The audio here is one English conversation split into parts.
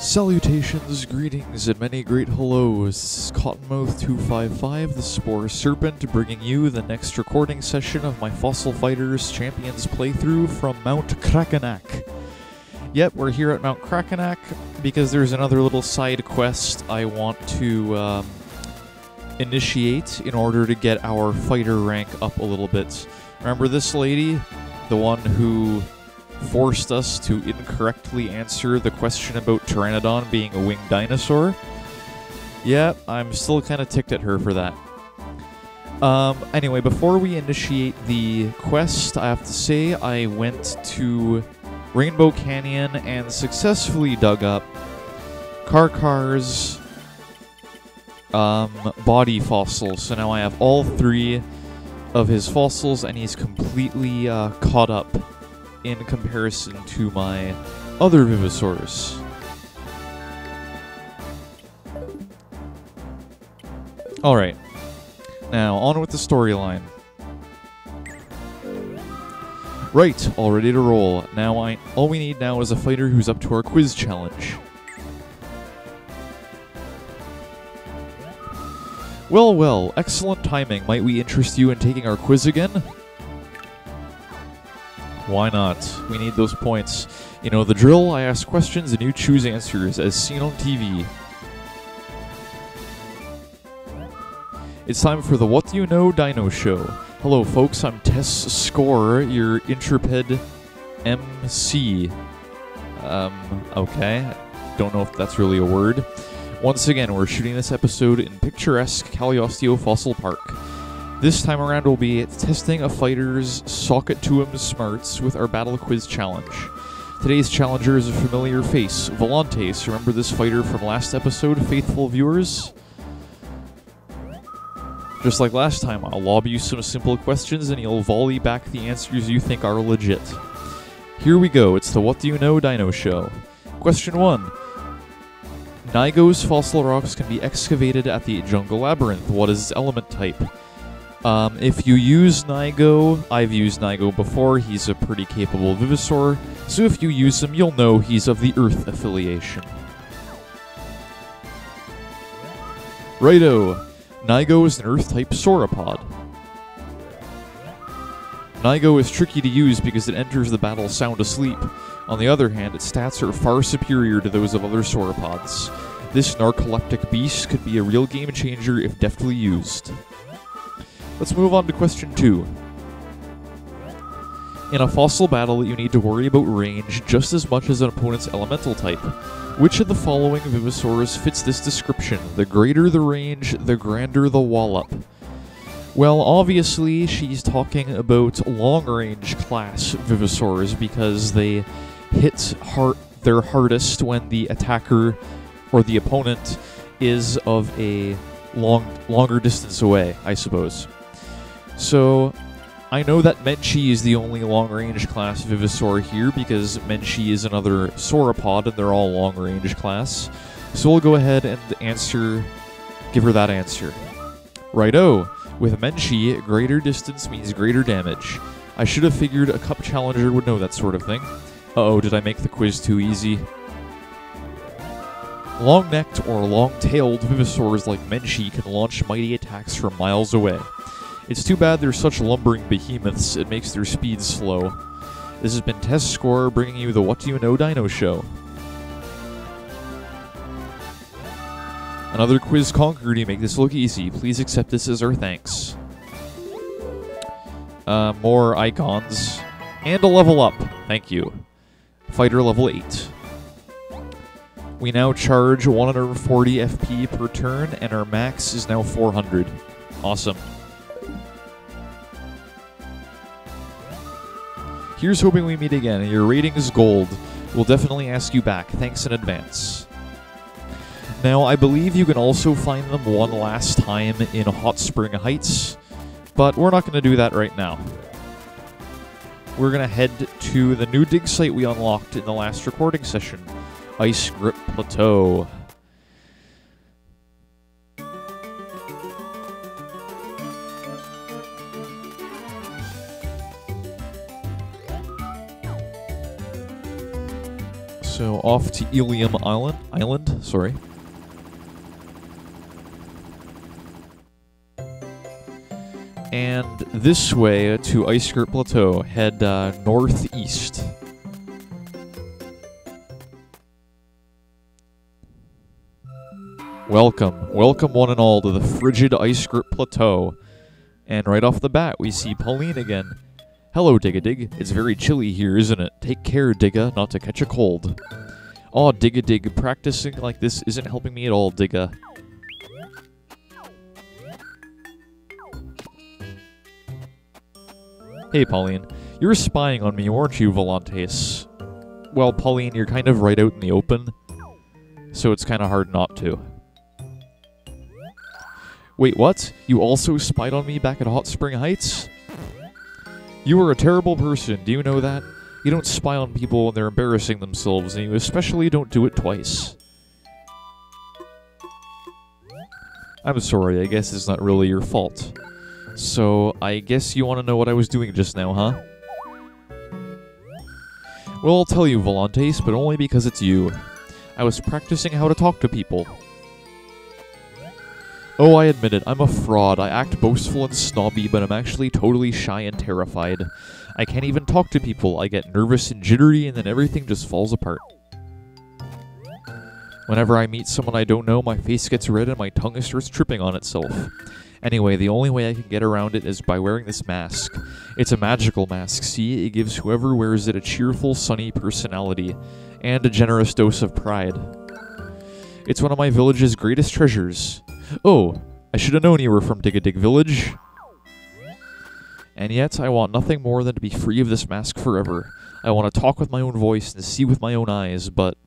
Salutations, greetings, and many great hellos. This is Cottonmouth255, the Spore Serpent, bringing you the next recording session of my Fossil Fighters Champions playthrough from Mount Krakenak. Yep, we're here at Mount Krakenak because there's another little side quest I want to initiate in order to get our fighter rank up a little bit. Remember this lady? The one who forced us to incorrectly answer the question about Pteranodon being a winged dinosaur? Yeah, I'm still kind of ticked at her for that. Anyway, before we initiate the quest, I have to say I went to Rainbow Canyon and successfully dug up Karkar's body fossils. So now I have all three of his fossils, and he's completely caught up in comparison to my other Vivosaurs. Alright, now on with the storyline. Right, all ready to roll. Now all we need now is a fighter who's up to our quiz challenge. Well, excellent timing. Might we interest you in taking our quiz again? Why not? We need those points. You know the drill, I ask questions and you choose answers, as seen on TV. It's time for the What Do You Know Dino Show. Hello folks, I'm Tess Score, your intrepid MC. Okay, don't know if that's really a word. Once again, we're shooting this episode in picturesque Caliosteo Fossil Park. This time around, we'll be testing a fighter's socket-to-him smarts with our Battle Quiz Challenge. Today's challenger is a familiar face, Volantes. Remember this fighter from last episode, faithful viewers? Just like last time, I'll lob you some simple questions and you'll volley back the answers you think are legit. Here we go, it's the What Do You Know Dino Show. Question 1. Nygo's fossil rocks can be excavated at the Jungle Labyrinth. What is its element type? If you use Nygo, I've used Nygo before, he's a pretty capable Vivosaur, so if you use him, you'll know he's of the Earth affiliation. Righto! Nygo is an Earth-type sauropod. Nygo is tricky to use because it enters the battle sound asleep. On the other hand, its stats are far superior to those of other sauropods. This narcoleptic beast could be a real game-changer if deftly used. Let's move on to question 2. In a fossil battle, you need to worry about range just as much as an opponent's elemental type. Which of the following Vivosaurs fits this description? The greater the range, the grander the wallop. Well, obviously, she's talking about long-range class Vivosaurs because they hit their hardest when the attacker or the opponent is of a longer distance away, I suppose. So, I know that Menchi is the only long-range class Vivosaur here because Menchi is another sauropod and they're all long-range class. So we'll go ahead and give her that answer. Righto! With Menchi, greater distance means greater damage. I should have figured a cup challenger would know that sort of thing. Uh-oh, did I make the quiz too easy? Long-necked or long-tailed Vivosaurs like Menchi can launch mighty attacks from miles away. It's too bad they're such lumbering behemoths, it makes their speed slow. This has been Test Score, bringing you the What Do You Know Dino Show. Another quiz conquered to make this look easy. Please accept this as our thanks. More icons. And a level up. Thank you. Fighter level 8. We now charge 140 FP per turn, and our max is now 400. Awesome. Here's hoping we meet again. Your rating is gold. We'll definitely ask you back. Thanks in advance. Now, I believe you can also find them one last time in Hot Spring Heights, but we're not going to do that right now. We're going to head to the new dig site we unlocked in the last recording session, Icegrip Plateau. So off to Ilium Island, sorry. And this way to Icegrip Plateau, head northeast. Welcome one and all to the frigid Icegrip Plateau. And right off the bat, we see Pauleen again. Hello, Dig-a-Dig. It's very chilly here, isn't it? Take care, Digga, not to catch a cold. Aw, Dig-a-Dig, practicing like this isn't helping me at all, Digga. Hey, Pauleen. You were spying on me, weren't you, Volantes? Well, Pauleen, you're kind of right out in the open, so it's kind of hard not to. Wait, what? You also spied on me back at Hot Spring Heights? You are a terrible person, do you know that? You don't spy on people when they're embarrassing themselves, and you especially don't do it twice. I'm sorry, I guess it's not really your fault. So, I guess you want to know what I was doing just now, huh? Well, I'll tell you, Volantes, but only because it's you. I was practicing how to talk to people. Oh, I admit it, I'm a fraud. I act boastful and snobby, but I'm actually totally shy and terrified. I can't even talk to people. I get nervous and jittery, and then everything just falls apart. Whenever I meet someone I don't know, my face gets red and my tongue starts tripping on itself. Anyway, the only way I can get around it is by wearing this mask. It's a magical mask, see? It gives whoever wears it a cheerful, sunny personality, and a generous dose of pride. It's one of my village's greatest treasures. Oh, I should have known you were from Dig-a-Dig Village. And yet, I want nothing more than to be free of this mask forever. I want to talk with my own voice and see with my own eyes, but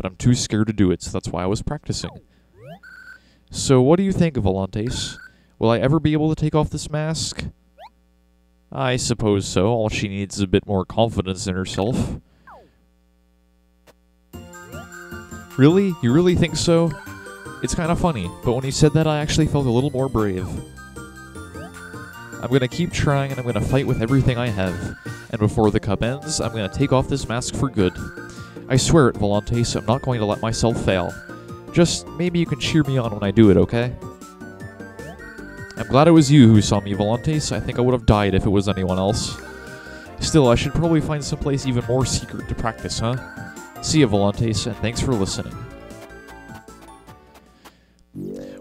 I'm too scared to do it, so that's why I was practicing. So, what do you think, Volantes? Will I ever be able to take off this mask? I suppose so. All she needs is a bit more confidence in herself. Really? You really think so? It's kind of funny, but when you said that, I actually felt a little more brave. I'm going to keep trying, and I'm going to fight with everything I have. And before the cup ends, I'm going to take off this mask for good. I swear it, Volantes, I'm not going to let myself fail. Just, maybe you can cheer me on when I do it, okay? I'm glad it was you who saw me, Volantes. I think I would have died if it was anyone else. Still, I should probably find someplace even more secret to practice, huh? See ya, Volantes, and thanks for listening.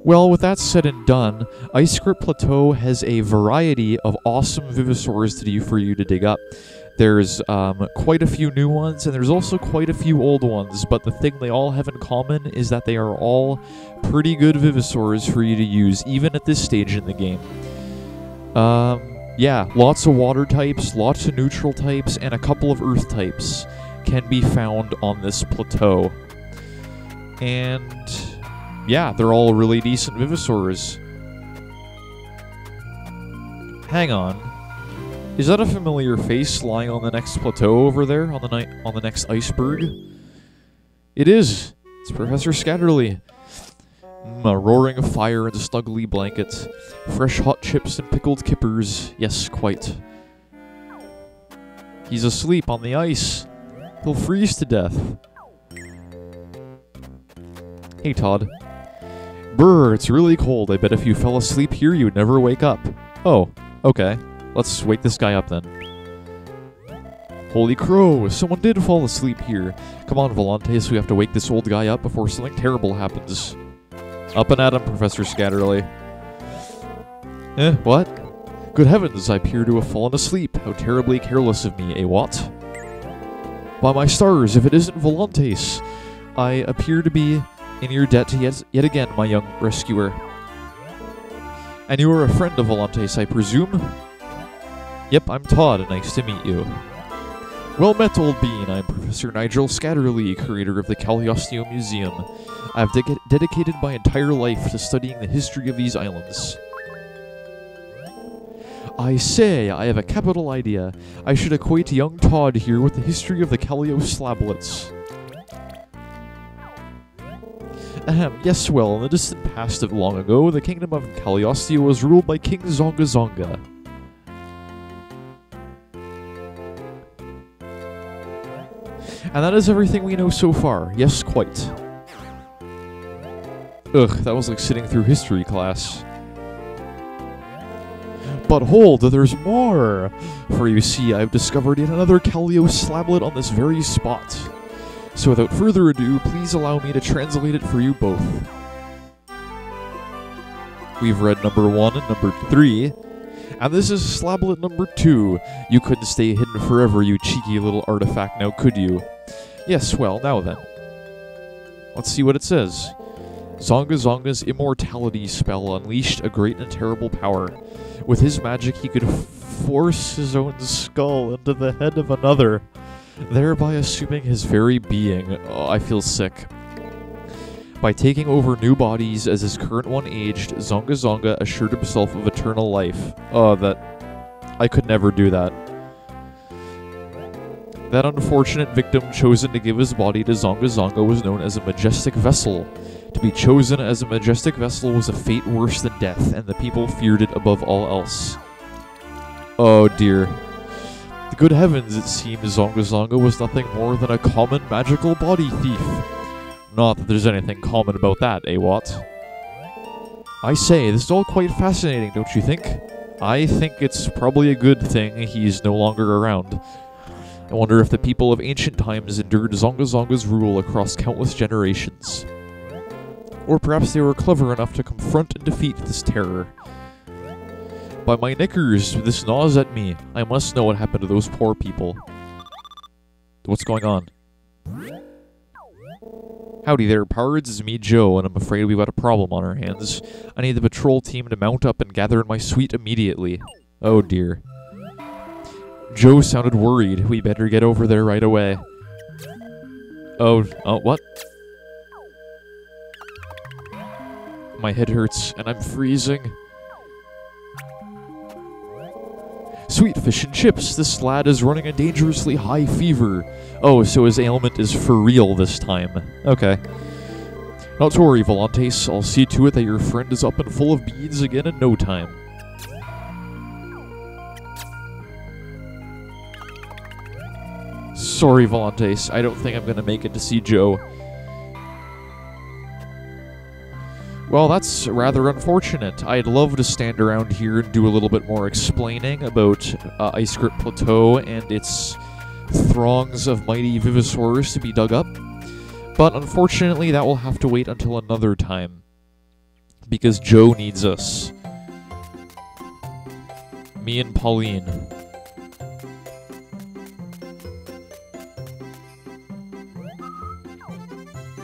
Well, with that said and done, Icegrip Plateau has a variety of awesome Vivisaurs for you to dig up. There's quite a few new ones, and there's also quite a few old ones, but the thing they all have in common is that they are all pretty good Vivisaurs for you to use, even at this stage in the game. Yeah, lots of water types, lots of neutral types, and a couple of earth types can be found on this plateau. And yeah, they're all really decent Vivisaurs. Hang on. Is that a familiar face lying on the next plateau over there, on the next iceberg? It is. It's Professor Scatterly. A roaring fire and snuggly blankets. Fresh hot chips and pickled kippers. Yes, quite. He's asleep on the ice. He'll freeze to death. Hey, Todd. Brr, it's really cold. I bet if you fell asleep here, you'd never wake up. Oh, okay. Let's wake this guy up then. Holy crow, someone did fall asleep here. Come on, Volantes, we have to wake this old guy up before something terrible happens. Up and at him, Professor Scatterly. What? Good heavens, I appear to have fallen asleep. How terribly careless of me, what? By my stars, if it isn't Volantes, I appear to be in your debt yet again, my young rescuer. And you are a friend of Volantes, I presume? Yep, I'm Todd, and nice to meet you. Well met, old bean. I'm Professor Nigel Scatterly, curator of the Caliosteo Museum. I've dedicated my entire life to studying the history of these islands. I say, I have a capital idea. I should acquaint young Todd here with the history of the Caliosteo Slablets. Yes, well, in the distant past of long ago, the kingdom of Caliosteo was ruled by King Zongazonga. And that is everything we know so far. Yes, quite. Ugh, that was like sitting through history class. But hold, there's more! For you see, I've discovered yet another Caliosteo slablet on this very spot. So without further ado, please allow me to translate it for you both. We've read number 1 and number 3, and this is slablet number 2. You couldn't stay hidden forever, you cheeky little artifact, now could you? Yes, well, now then. Let's see what it says. Zongazonga's immortality spell unleashed a great and terrible power. With his magic, he could force his own skull into the head of another, thereby assuming his very being. Oh, I feel sick. By taking over new bodies as his current one aged, Zongazonga assured himself of eternal life. Oh, that... I could never do that. That unfortunate victim chosen to give his body to Zongazonga was known as a majestic vessel. To be chosen as a majestic vessel was a fate worse than death, and the people feared it above all else. Oh dear. The good heavens, it seemed Zongazonga was nothing more than a common magical body thief. Not that there's anything common about that, eh, what? I say, this is all quite fascinating, don't you think? I think it's probably a good thing he's no longer around. I wonder if the people of ancient times endured Zongazonga's rule across countless generations. Or perhaps they were clever enough to confront and defeat this terror. By my knickers, this gnaws at me. I must know what happened to those poor people. What's going on? Howdy there, pards. It's me, Joe, and I'm afraid we've got a problem on our hands. I need the patrol team to mount up and gather in my suite immediately. Oh dear. Joe sounded worried. We better get over there right away. Oh, what? My head hurts, and I'm freezing. Sweet fish and chips, this lad is running a dangerously high fever. Oh, so his ailment is for real this time. Okay. Not to worry, Volantes. I'll see to it that your friend is up and full of beads again in no time. Sorry, Volantes. I don't think I'm gonna make it to see Joe. Well, that's rather unfortunate. I'd love to stand around here and do a little bit more explaining about Icegrip Plateau and its throngs of mighty Vivisaurs to be dug up. But unfortunately, that will have to wait until another time. Because Joe needs us. Me and Pauleen.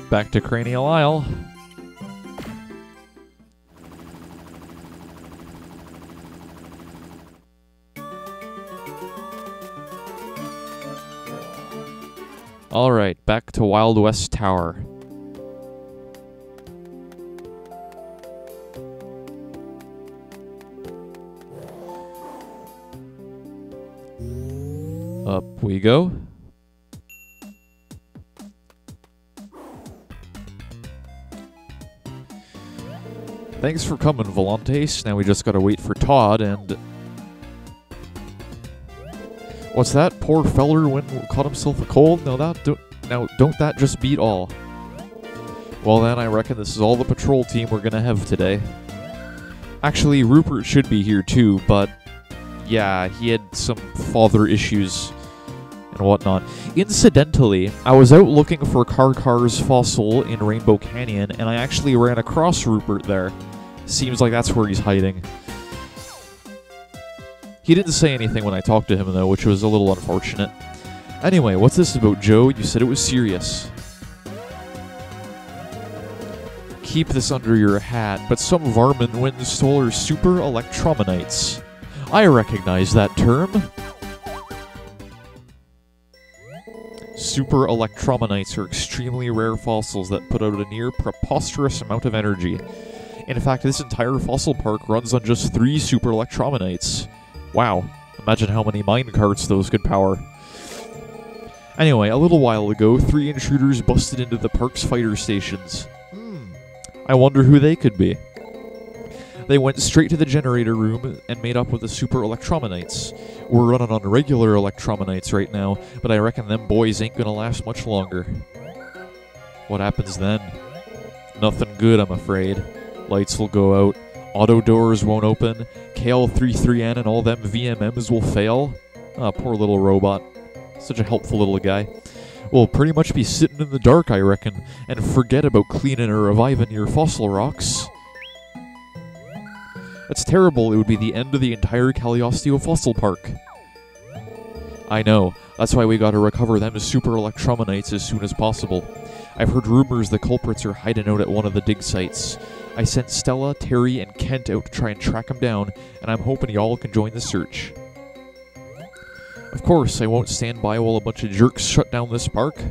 Back to Cranial Isle. Alright, back to Wild West Tower. Up we go. Thanks for coming, Volantes. Now we just gotta wait for Todd and... What's that? Poor feller caught himself a cold? Now don't that just beat all? Well then, I reckon this is all the patrol team we're gonna have today. Actually, Rupert should be here too, but yeah, he had some father issues and whatnot. Incidentally, I was out looking for Karkar's fossil in Rainbow Canyon, and I actually ran across Rupert there. Seems like that's where he's hiding. He didn't say anything when I talked to him, though, which was a little unfortunate. Anyway, what's this about, Joe? You said it was serious. Keep this under your hat, but some varmint went and stole our Super Electrominites. I recognize that term. Super Electrominites are extremely rare fossils that put out a near preposterous amount of energy. In fact, this entire fossil park runs on just 3 Super Electrominites. Wow, imagine how many minecarts those could power. Anyway, a little while ago, 3 intruders busted into the park's fighter stations. I wonder who they could be. They went straight to the generator room and made up with the Super Electrominites. We're running on regular Electrominites right now, but I reckon them boys ain't gonna last much longer. What happens then? Nothing good, I'm afraid. Lights will go out, auto doors won't open, KL33N and all them VMMs will fail. Ah, poor little robot. Such a helpful little guy. We'll pretty much be sitting in the dark, I reckon, and forget about cleaning or reviving your fossil rocks. That's terrible. It would be the end of the entire Caliosteo fossil park. I know. That's why we gotta recover them Super Electrominites as soon as possible. I've heard rumors the culprits are hiding out at one of the dig sites. I sent Stella, Terry, and Kent out to try and track them down, and I'm hoping y'all can join the search. Of course, I won't stand by while a bunch of jerks shut down this park.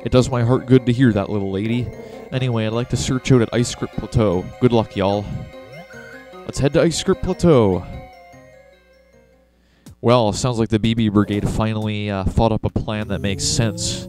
It does my heart good to hear that, little lady. Anyway, I'd like to search out at Icegrip Plateau. Good luck, y'all. Let's head to Icegrip Plateau. Well, sounds like the BB Brigade finally thought up a plan that makes sense.